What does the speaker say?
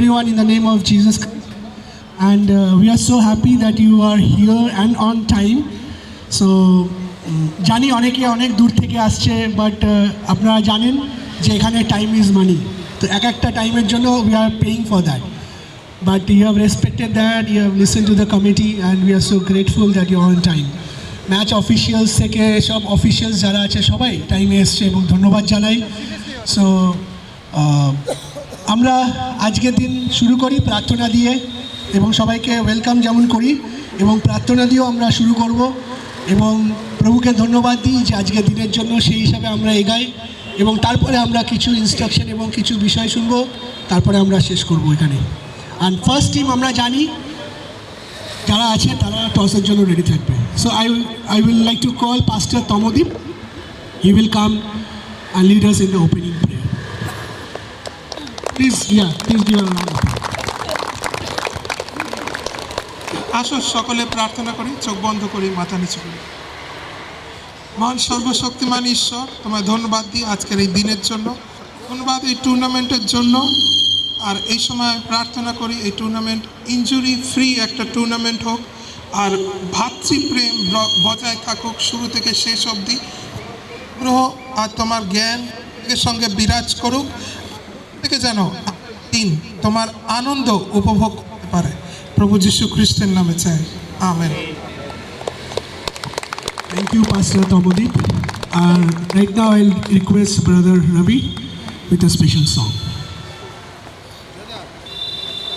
everyone in the name of Jesus Christ. And we are so happy that you are here and on time. So জানি অনেকে অনেক দূর থেকে আসছে, but আপনারা জানেন যে এখানে টাইম ইজ মানি। তো এক একটা টাইমের জন্য we are paying for that, but you have respected that, you have listen to the committee and we are so grateful that you on time. Match officials থেকে সব অফিসিয়ালস যারা আছে সবাই টাইমে এসছে এবং ধন্যবাদ জানাই। সো আমরা আজকের দিন শুরু করি প্রার্থনা দিয়ে এবং সবাইকে ওয়েলকাম যেমন করি এবং প্রার্থনা দিয়েও আমরা শুরু করব এবং প্রভুকে ধন্যবাদ দিই যে আজকের দিনের জন্য সেই হিসাবে আমরা এগাই এবং তারপরে আমরা কিছু ইনস্ট্রাকশন এবং কিছু বিষয় শুনব, তারপরে আমরা শেষ করব এখানে। অ্যান্ড ফার্স্ট টিম আমরা জানি যারা আছে তারা টসের জন্য রেডি থাকবে। So I will like to call pastor Tamdeep. He will come and lead us in the opening prayer. Please please give a round of applause. আসুন সকলে প্রার্থনা করি, চোখ বন্ধ করি, মাথা নিচু করি। মহান সর্বশক্তিমান ঈশ্বর, তোমায় ধন্যবাদ দিই আজকের এই দিনের জন্য, ধন্যবাদ এই টুর্নামেন্টের জন্য। আর এই সময় প্রার্থনা করি এই টুর্নামেন্ট ইনজুরি ফ্রি একটা টুর্নামেন্ট হোক, আর ভাতৃপ্রেম বজায় থাকুক শুরু থেকে শেষ অবধি। গ্রহ আর তোমার জ্ঞান এর সঙ্গে বিরাজ করুক, থেকে যেন দিন তোমার আনন্দ উপভোগ করতে পারে। প্রভু যীশু খ্রিস্টের নামে চাই, amen. Thank you, Pastor Tomodeep. Right now I'll request Brother Ravi with a special song.